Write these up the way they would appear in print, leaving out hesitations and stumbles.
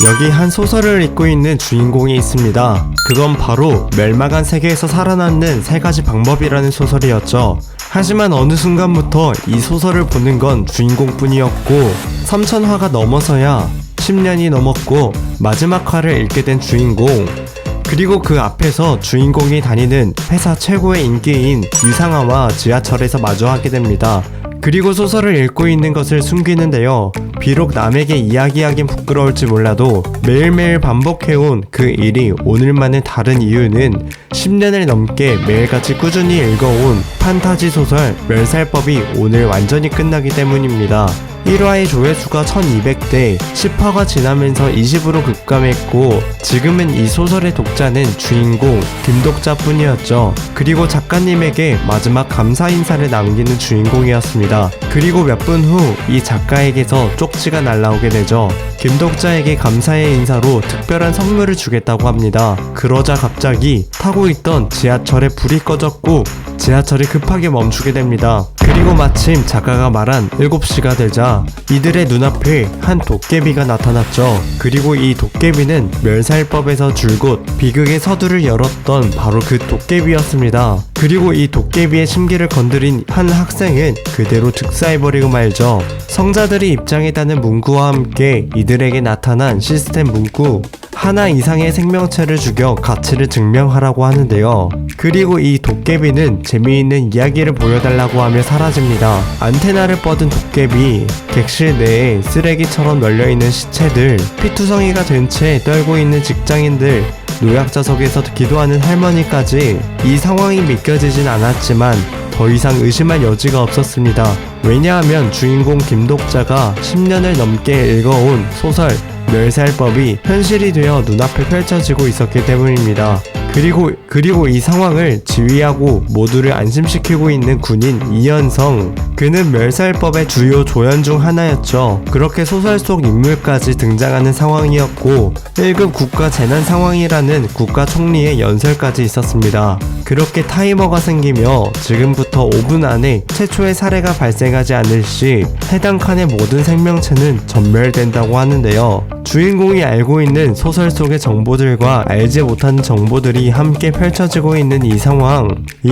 여기 한 소설을 읽고 있는 주인공이 있습니다. 그건 바로 멸망한 세계에서 살아남는 3가지 방법이라는 소설이었죠. 하지만 어느 순간부터 이 소설을 보는 건 주인공뿐이었고 3000화가 넘어서야 10년이 넘었고 마지막 화를 읽게 된 주인공, 그리고 그 앞에서 주인공이 다니는 회사 최고의 인기인 유상아와 지하철에서 마주하게 됩니다. 그리고 소설을 읽고 있는 것을 숨기는데요. 비록 남에게 이야기하긴 부끄러울지 몰라도 매일매일 반복해온 그 일이 오늘만은 다른 이유는 10년을 넘게 매일같이 꾸준히 읽어온 판타지 소설 멸살법이 오늘 완전히 끝나기 때문입니다. 1화의 조회수가 1200대, 10화가 지나면서 20으로 급감했고 지금은 이 소설의 독자는 주인공 김독자뿐이었죠. 그리고 작가님에게 마지막 감사 인사를 남기는 주인공이었습니다. 그리고 몇 분 후 이 작가에게서 쪽지가 날라오게 되죠. 김독자에게 감사의 인사로 특별한 선물을 주겠다고 합니다. 그러자 갑자기 타고 있던 지하철에 불이 꺼졌고 지하철이 급하게 멈추게 됩니다. 그리고 마침 작가가 말한 7시가 되자 이들의 눈앞에 한 도깨비가 나타났죠. 그리고 이 도깨비는 멸살법에서 줄곧 비극의 서두를 열었던 바로 그 도깨비였습니다. 그리고 이 도깨비의 심기를 건드린 한 학생은 그대로 득사해버리고 말죠. 성자들이 입장했다는 문구와 함께 이들에게 나타난 시스템 문구, 하나 이상의 생명체를 죽여 가치를 증명하라고 하는데요. 그리고 이 도깨비는 재미있는 이야기를 보여달라고 하며 사라집니다. 안테나를 뻗은 도깨비, 객실 내에 쓰레기처럼 널려있는 시체들, 피투성이가 된 채 떨고 있는 직장인들, 노약자석에서 기도하는 할머니까지 이 상황이 믿겨지진 않았지만 더 이상 의심할 여지가 없었습니다. 왜냐하면 주인공 김독자가 10년을 넘게 읽어온 소설 멸살법이 현실이 되어 눈앞에 펼쳐지고 있었기 때문입니다. 그리고 이 상황을 지휘하고 모두를 안심시키고 있는 군인 이현성, 그는 멸살법의 주요 조연 중 하나였죠. 그렇게 소설 속 인물까지 등장하는 상황이었고 1급 국가 재난 상황이라는 국가 총리의 연설까지 있었습니다. 그렇게 타이머가 생기며 지금부터 5분 안에 최초의 사례가 발생하지 않을 시 해당 칸의 모든 생명체는 전멸된다고 하는데요. 주인공이 알고 있는 소설 속의 정보들과 알지 못하는 정보들이 함께 펼쳐지고 있는 이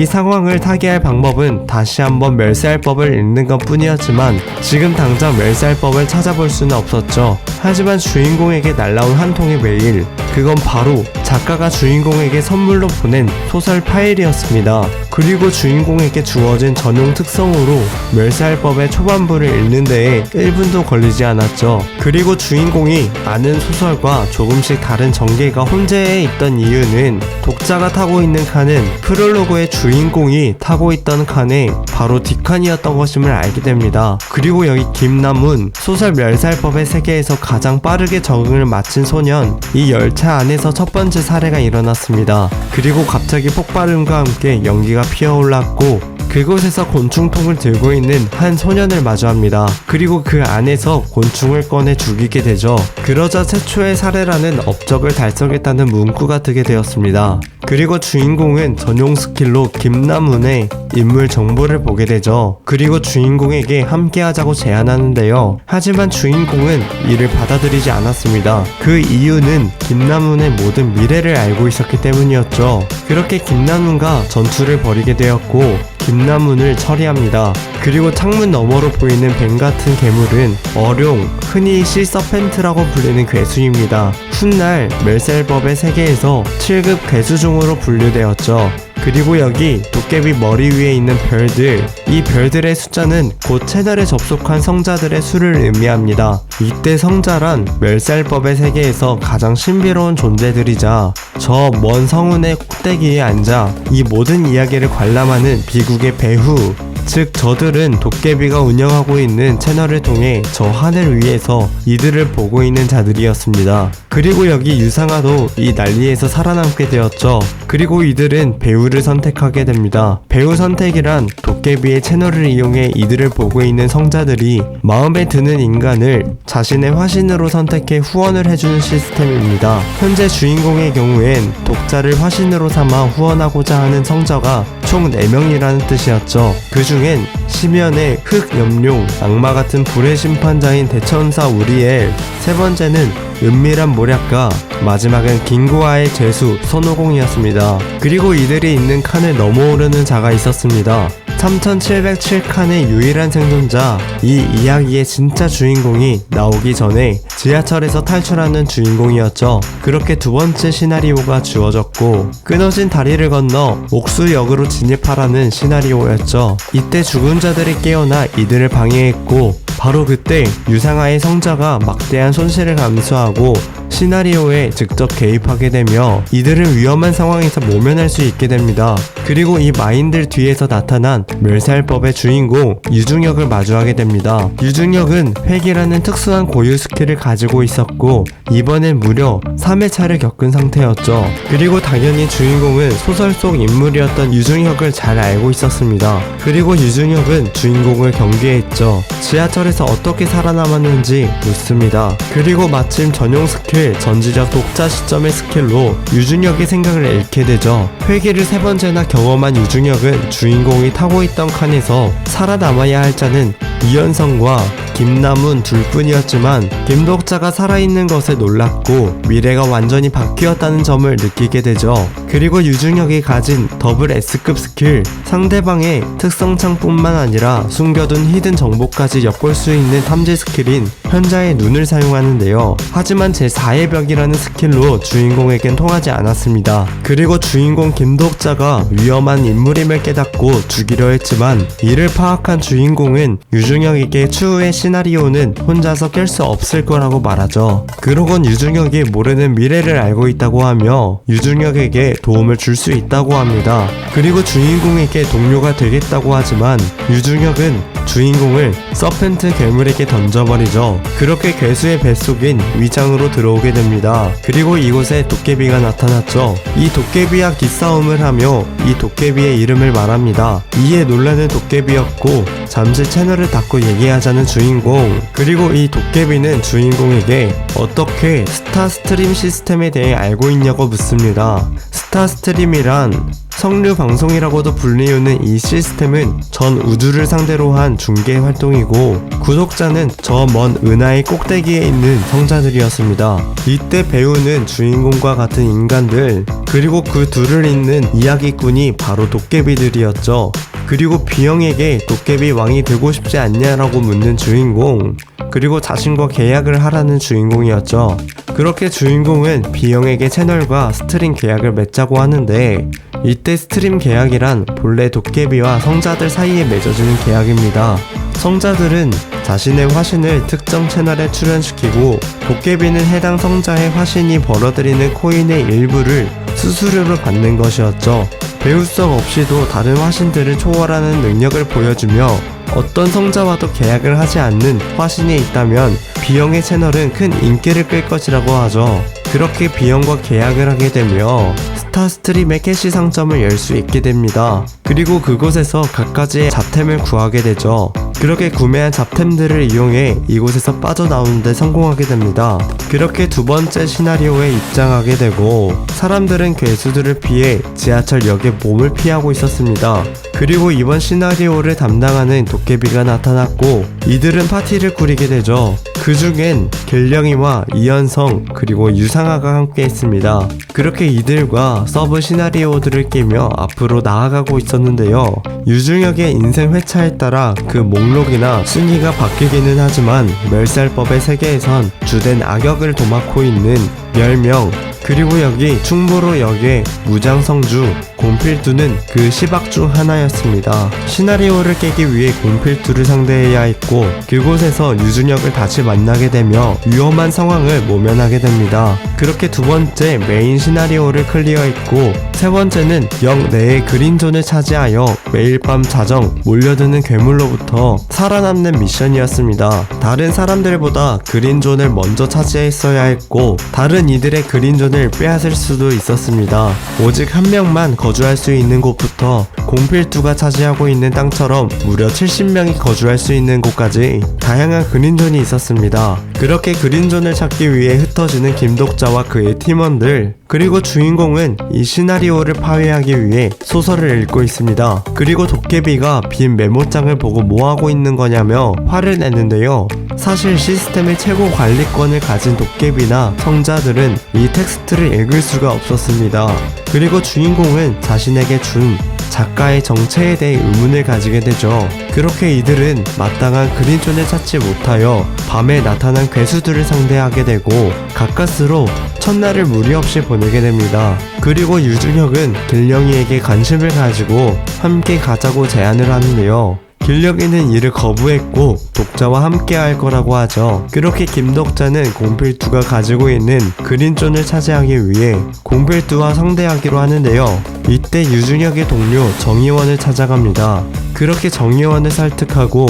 상황을 타개할 방법은 다시 한번 멸살법을 읽는 것 뿐이었지만 지금 당장 멸살법을 찾아볼 수는 없었죠. 하지만 주인공에게 날라온 한 통의 메일, 그건 바로 작가가 주인공에게 선물로 보낸 소설 파일이었습니다. 그리고 주인공에게 주어진 전용 특성으로 멸살법의 초반부를 읽는 데에 1분도 걸리지 않았죠. 그리고 주인공이 아는 소설과 조금씩 다른 전개가 혼재해 있던 이유는 독자가 타고 있는 칸은 프롤로그의 주인공이 타고 있던 칸의 바로 뒷칸이었던 것임을 알게 됩니다. 그리고 여기 김남훈, 소설 멸살법의 세계에서 가장 빠르게 적응을 마친 소년, 이 열차 안에서 첫 번째 사례가 일어났습니다. 그리고 갑자기 폭발음과 함께 연기가 피어올랐고 그곳에서 곤충통을 들고 있는 한 소년을 마주합니다. 그리고 그 안에서 곤충을 꺼내 죽이게 되죠. 그러자 최초의 사례라는 업적을 달성했다는 문구가 뜨게 되었습니다. 그리고 주인공은 전용 스킬로 김남훈의 인물 정보를 보게 되죠. 그리고 주인공에게 함께하자고 제안하는데요. 하지만 주인공은 이를 받아들이지 않았습니다. 그 이유는 김남훈의 모든 미래를 알고 있었기 때문이었죠. 그렇게 김남훈과 전투를 벌이게 되었고 김남훈을 처리합니다. 그리고 창문 너머로 보이는 뱀 같은 괴물은 어룡, 흔히 시서펜트라고 불리는 괴수입니다. 훗날 멸살법의 세계에서 7급 괴수종으로 분류되었죠. 그리고 여기 도깨비 머리 위에 있는 별들, 이 별들의 숫자는 곧 채널에 접속한 성자들의 수를 의미합니다. 이때 성자란 멸살법의 세계에서 가장 신비로운 존재들이자 저 먼 성운의 꼭대기에 앉아 이 모든 이야기를 관람하는 비국의 배후, 즉 저들은 도깨비가 운영하고 있는 채널을 통해 저 하늘 위에서 이들을 보고 있는 자들이었습니다. 그리고 여기 유상아도 이 난리에서 살아남게 되었죠. 그리고 이들은 배우를 선택하게 됩니다. 배우 선택이란 도깨비의 채널을 이용해 이들을 보고 있는 성자들이 마음에 드는 인간을 자신의 화신으로 선택해 후원을 해주는 시스템입니다. 현재 주인공의 경우엔 독자를 화신으로 삼아 후원하고자 하는 성자가 총 4명이라는 뜻이었죠. 그 중 중엔 심연의 흑염룡, 악마 같은 불의 심판자인 대천사 우리엘, 세 번째는 은밀한 모략가, 마지막은 김구아의 죄수 손오공이었습니다. 그리고 이들이 있는 칸을 넘어오르는 자가 있었습니다. 3707칸의 유일한 생존자, 이 이야기의 진짜 주인공이 나오기 전에 지하철에서 탈출하는 주인공이었죠. 그렇게 두 번째 시나리오가 주어졌고, 끊어진 다리를 건너 옥수역으로 진입하라는 시나리오였죠. 이때 죽은 자들이 깨어나 이들을 방해했고, 바로 그때 유상아의 성자가 막대한 손실을 감수하고 시나리오에 직접 개입하게 되며 이들은 위험한 상황에서 모면할 수 있게 됩니다. 그리고 이 마인들 뒤에서 나타난 멸살법의 주인공 유중혁을 마주하게 됩니다. 유중혁은 회기라는 특수한 고유 스킬을 가지고 있었고 이번엔 무려 3회차를 겪은 상태였죠. 그리고 당연히 주인공은 소설 속 인물이었던 유중혁을 잘 알고 있었습니다. 그리고 유중혁은 주인공을 경계했죠. 지하철에서 어떻게 살아남았는지 묻습니다. 그리고 마침 전용 스킬 전지적 독자 시점의 스킬로 유중혁의 생각을 잃게 되죠. 회기를 세 번째나 경험한 유중혁은 주인공이 타고 있던 칸에서 살아남아야 할 자는 이현성과 김남훈 둘뿐이었지만 김독자가 살아있는 것에 놀랐고 미래가 완전히 바뀌었다는 점을 느끼게 되죠. 그리고 유중혁이 가진 더블 S급 스킬, 상대방의 특성창뿐만 아니라 숨겨둔 히든 정보까지 엿볼 수 있는 탐지 스킬인 현자의 눈을 사용하는데요. 하지만 제4의 벽이라는 스킬로 주인공에겐 통하지 않았습니다. 그리고 주인공 김독자가 위험한 인물임을 깨닫고 죽이려 했지만 이를 파악한 주인공은 유중혁에게 추후의 시나리오는 혼자서 깰 수 없을 거라고 말하죠. 그러곤 유중혁이 모르는 미래를 알고 있다고 하며 유중혁에게 도움을 줄 수 있다고 합니다. 그리고 주인공에게 동료가 되겠다고 하지만 유중혁은 주인공을 서펜트 괴물에게 던져버리죠. 그렇게 괴수의 뱃속인 위장으로 들어오게 됩니다. 그리고 이곳에 도깨비가 나타났죠. 이 도깨비와 기싸움을 하며 이 도깨비의 이름을 말합니다. 이에 놀라는 도깨비였고 잠시 채널을 닫고 얘기하자는 주인공. 그리고 이 도깨비는 주인공에게 어떻게 스타스트림 시스템에 대해 알고 있냐고 묻습니다. 스타스트림이란 성류 방송이라고도 불리우는 이 시스템은 전 우주를 상대로 한 중계 활동이고 구독자는 저 먼 은하의 꼭대기에 있는 성자들이었습니다. 이때 배우는 주인공과 같은 인간들, 그리고 그 둘을 잇는 이야기꾼이 바로 도깨비들이었죠. 그리고 비영에게 도깨비 왕이 되고 싶지 않냐라고 묻는 주인공, 그리고 자신과 계약을 하라는 주인공이었죠. 그렇게 주인공은 비영에게 채널과 스트림 계약을 맺자고 하는데 이때 스트림 계약이란 본래 도깨비와 성자들 사이에 맺어지는 계약입니다. 성자들은 자신의 화신을 특정 채널에 출연시키고 도깨비는 해당 성자의 화신이 벌어들이는 코인의 일부를 수수료로 받는 것이었죠. 배우성 없이도 다른 화신들을 초월하는 능력을 보여주며 어떤 성자와도 계약을 하지 않는 화신이 있다면 비영의 채널은 큰 인기를 끌 것이라고 하죠. 그렇게 비영과 계약을 하게 되며 스타스트림의 캐시 상점을 열 수 있게 됩니다. 그리고 그곳에서 갖가지의 잡템을 구하게 되죠. 그렇게 구매한 잡템들을 이용해 이곳에서 빠져나오는 데 성공하게 됩니다. 그렇게 두 번째 시나리오에 입장하게 되고 사람들은 괴수들을 피해 지하철역에 몸을 피하고 있었습니다. 그리고 이번 시나리오를 담당하는 도깨비가 나타났고 이들은 파티를 꾸리게 되죠. 그 중엔 길령이와 이현성 그리고 유상아가 함께 했습니다. 그렇게 이들과 서브 시나리오들을 깨며 앞으로 나아가고 있었는데요. 유중혁의 인생 회차에 따라 그 목록이나 순위가 바뀌기는 하지만 멸살법의 세계에선 주된 악역을 도맡고 있는 멸명, 그리고 여기 충무로역의 무장성주 곰필두는 그 시박 중 하나였습니다. 시나리오를 깨기 위해 곰필두를 상대해야 했고 그곳에서 유중혁을 다시 만나게 되며 위험한 상황을 모면하게 됩니다. 그렇게 두 번째 메인 시나리오를 클리어했고 세 번째는 역 내의 그린존을 차지하여 매일 밤 자정 몰려드는 괴물로부터 살아남는 미션이었습니다. 다른 사람들보다 그린존을 먼저 차지했어야 했고 다른 이들의 그린존을 빼앗을 수도 있었습니다. 오직 한 명만 거주할 수 있는 곳부터 공필두가 차지하고 있는 땅처럼 무려 70명이 거주할 수 있는 곳까지 다양한 그린존이 있었습니다. 그렇게 그린존을 찾기 위해 흩어지는 김독자와 그의 팀원들, 그리고 주인공은 이 시나리오를 파괴하기 위해 소설을 읽고 있습니다. 그리고 도깨비가 빈 메모장을 보고 뭐하고 있는 거냐며 화를 내는데요. 사실 시스템의 최고 관리권을 가진 도깨비나 성자들은 이 텍스트를 읽을 수가 없었습니다. 그리고 주인공은 자신에게 준 작가의 정체에 대해 의문을 가지게 되죠. 그렇게 이들은 마땅한 그린존을 찾지 못하여 밤에 나타난 괴수들을 상대하게 되고 가까스로 첫날을 무리 없이 보내게 됩니다. 그리고 유중혁은 길령이에게 관심을 가지고 함께 가자고 제안을 하는데요. 길령이는 이를 거부했고 독자와 함께 할 거라고 하죠. 그렇게 김독자는 공필두가 가지고 있는 그린존을 차지하기 위해 공필두와 상대하기로 하는데요. 이때 유중혁의 동료 정의원을 찾아갑니다. 그렇게 정의원을 설득하고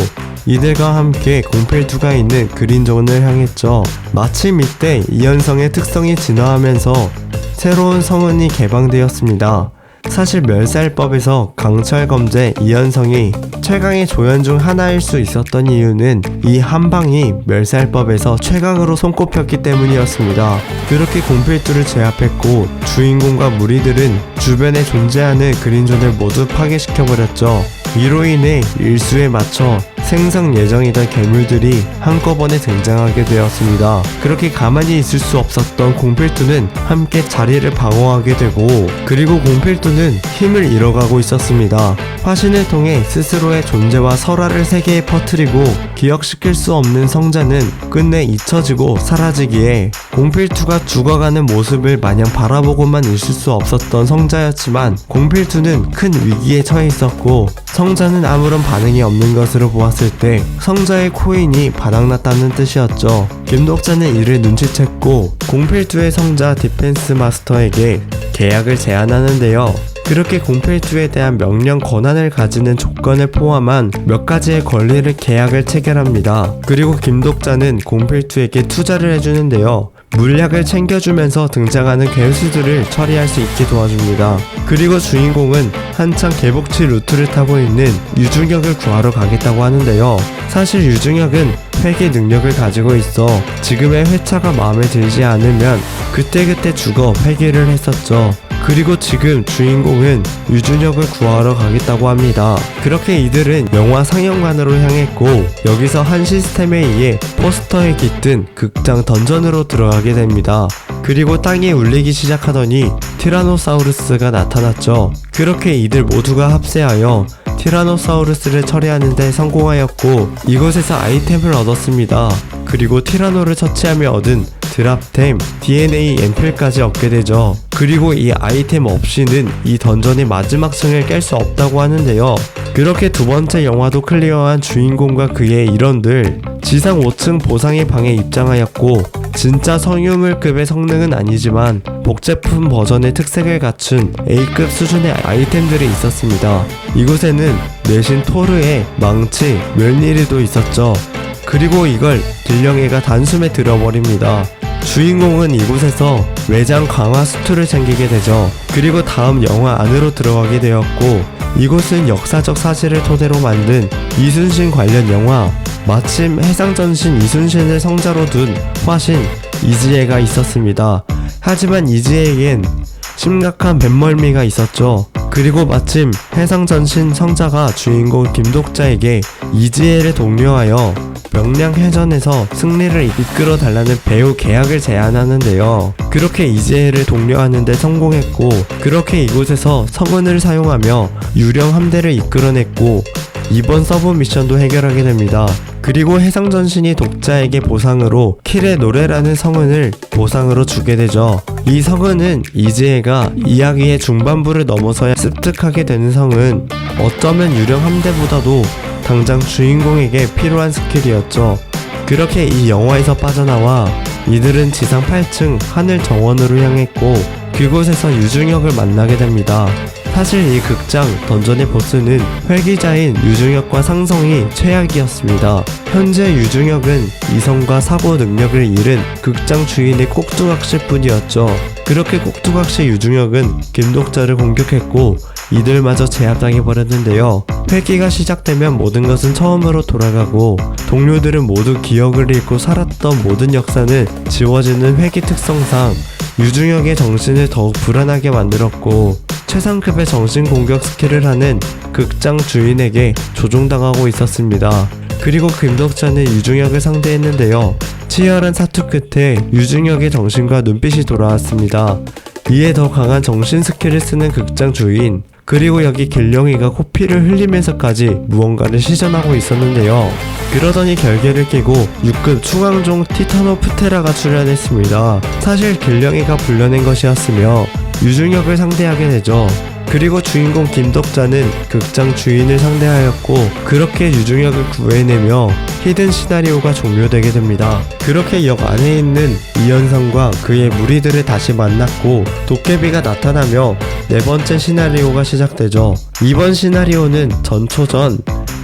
이들과 함께 공필두가 있는 그린존을 향했죠. 마침 이때 이현성의 특성이 진화하면서 새로운 성운이 개방되었습니다. 사실 멸살법에서 강철검제 이현성이 최강의 조연 중 하나일 수 있었던 이유는 이 한방이 멸살법에서 최강으로 손꼽혔기 때문이었습니다. 그렇게 공필두를 제압했고 주인공과 무리들은 주변에 존재하는 그린존을 모두 파괴시켜버렸죠. 이로 인해 일수에 맞춰 생성 예정이던 괴물들이 한꺼번에 등장하게 되었습니다. 그렇게 가만히 있을 수 없었던 공필두는 함께 자리를 방어하게 되고 그리고 공필두는 힘을 잃어가고 있었습니다. 화신을 통해 스스로의 존재와 설화를 세계에 퍼뜨리고 기억시킬 수 없는 성자는 끝내 잊혀지고 사라지기에 공필두가 죽어가는 모습을 마냥 바라보고만 있을 수 없었던 성자였지만 공필두는 큰 위기에 처해 있었고 성자는 아무런 반응이 없는 것으로 보았을 때 성자의 코인이 바닥났다는 뜻이었죠. 김독자는 이를 눈치챘고 공필두의 성자 디펜스 마스터에게 계약을 제안하는데요. 그렇게 공필두에 대한 명령 권한을 가지는 조건을 포함한 몇 가지의 권리를 계약을 체결합니다. 그리고 김독자는 공필두에게 투자를 해주는데요. 물약을 챙겨주면서 등장하는 괴수들을 처리할 수 있게 도와줍니다. 그리고 주인공은 한창 개복치 루트를 타고 있는 유중혁을 구하러 가겠다고 하는데요. 사실 유중혁은 회귀 능력을 가지고 있어 지금의 회차가 마음에 들지 않으면 그때그때 죽어 회귀를 했었죠. 그리고 지금 주인공은 유준혁을 구하러 가겠다고 합니다. 그렇게 이들은 영화 상영관으로 향했고 여기서 한 시스템에 의해 포스터에 깃든 극장 던전으로 들어가게 됩니다. 그리고 땅이 울리기 시작하더니 티라노사우루스가 나타났죠. 그렇게 이들 모두가 합세하여 티라노사우루스를 처리하는 데 성공하였고 이곳에서 아이템을 얻었습니다. 그리고 티라노를 처치하며 얻은 드랍템, DNA 앰플까지 얻게 되죠. 그리고 이 아이템 없이는 이 던전의 마지막 층을 깰 수 없다고 하는데요. 그렇게 두 번째 영화도 클리어한 주인공과 그의 일원들 지상 5층 보상의 방에 입장하였고 진짜 성유물급의 성능은 아니지만 복제품 버전의 특색을 갖춘 A급 수준의 아이템들이 있었습니다. 이곳에는 내신 토르의 망치, 멸니리도 있었죠. 그리고 이걸 길령이가 단숨에 들어버립니다. 주인공은 이곳에서 외장 강화 수트를 챙기게 되죠. 그리고 다음 영화 안으로 들어가게 되었고 이곳은 역사적 사실을 토대로 만든 이순신 관련 영화 마침 해상전신 이순신을 성자로 둔 화신 이지혜가 있었습니다. 하지만 이지혜에겐 심각한 뱃멀미가 있었죠. 그리고 마침 해상전신 성자가 주인공 김독자에게 이지혜를 독려하여 명량해전에서 승리를 이끌어 달라는 배우 계약을 제안하는데요. 그렇게 이지혜를 독려하는데 성공했고 그렇게 이곳에서 성운을 사용하며 유령 함대를 이끌어냈고 이번 서브 미션도 해결하게 됩니다. 그리고 해상전신이 독자에게 보상으로 킬의 노래라는 성운을 보상으로 주게 되죠. 이 성운은 이지혜가 이야기의 중반부를 넘어서야 습득하게 되는 성은 어쩌면 유령 함대보다도 당장 주인공에게 필요한 스킬이었죠. 그렇게 이 영화에서 빠져나와 이들은 지상 8층 하늘 정원으로 향했고 그곳에서 유중혁을 만나게 됩니다. 사실 이 극장 던전의 보스는 회귀자인 유중혁과 상성이 최악이었습니다. 현재 유중혁은 이성과 사고 능력을 잃은 극장 주인의 꼭두각시 뿐이었죠. 그렇게 꼭두각시 유중혁은 김독자를 공격했고 이들마저 제압당해버렸는데요. 회기가 시작되면 모든 것은 처음으로 돌아가고 동료들은 모두 기억을 잃고 살았던 모든 역사는 지워지는 회기 특성상 유중혁의 정신을 더욱 불안하게 만들었고 최상급의 정신 공격 스킬을 하는 극장 주인에게 조종당하고 있었습니다. 그리고 김덕자는 유중혁을 상대했는데요. 치열한 사투 끝에 유중혁의 정신과 눈빛이 돌아왔습니다. 이에 더 강한 정신 스킬을 쓰는 극장 주인, 그리고 여기 길령이가 코피를 흘리면서까지 무언가를 시전하고 있었는데요. 그러더니 결계를 깨고 6급 충황종 티타노프테라가 출연했습니다. 사실 길령이가 불러낸 것이었으며 유중혁을 상대하게 되죠. 그리고 주인공 김덕자는 극장 주인을 상대하였고 그렇게 유중혁을 구해내며 히든 시나리오가 종료되게 됩니다. 그렇게 역 안에 있는 이현상과 그의 무리들을 다시 만났고 도깨비가 나타나며 네 번째 시나리오가 시작되죠. 이번 시나리오는 전초전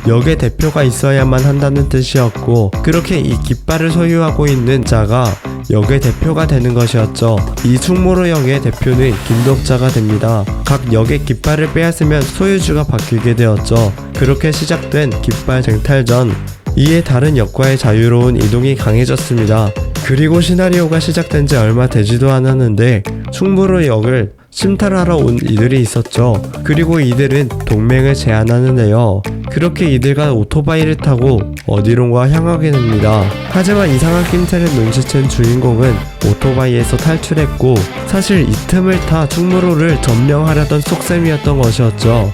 역의 대표가 있어야만 한다는 뜻이었고 그렇게 이 깃발을 소유하고 있는 자가 역의 대표가 되는 것이었죠. 이 충무로 역의 대표는 김덕자가 됩니다. 각 역의 깃발을 빼앗으면 소유주가 바뀌게 되었죠. 그렇게 시작된 깃발 쟁탈전, 이에 다른 역과의 자유로운 이동이 강해졌습니다. 그리고 시나리오가 시작된 지 얼마 되지도 않았는데 충무로 역을 침탈하러 온 이들이 있었죠. 그리고 이들은 동맹을 제안하는데요. 그렇게 이들과 오토바이를 타고 어디론가 향하게 됩니다. 하지만 이상한 낌새를 눈치챈 주인공은 오토바이에서 탈출했고 사실 이 틈을 타 충무로를 점령하려던 속셈이었던 것이었죠.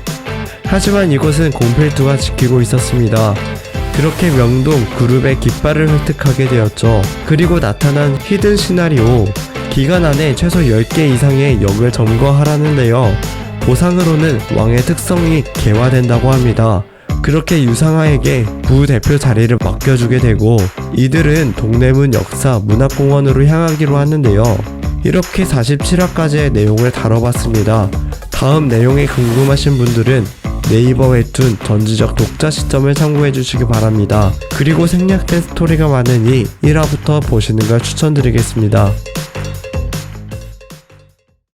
하지만 이곳은 공필두가 지키고 있었습니다. 그렇게 명동 그룹의 깃발을 획득하게 되었죠. 그리고 나타난 히든 시나리오, 기간 안에 최소 10개 이상의 역을 점거하라는데요. 보상으로는 왕의 특성이 개화된다고 합니다. 그렇게 유상하에게 부대표 자리를 맡겨주게 되고 이들은 동대문 역사 문화공원으로 향하기로 하는데요. 이렇게 47화까지의 내용을 다뤄봤습니다. 다음 내용이 궁금하신 분들은 네이버 웹툰 전지적 독자 시점을 참고해주시기 바랍니다. 그리고 생략된 스토리가 많으니 1화부터 보시는 걸 추천드리겠습니다.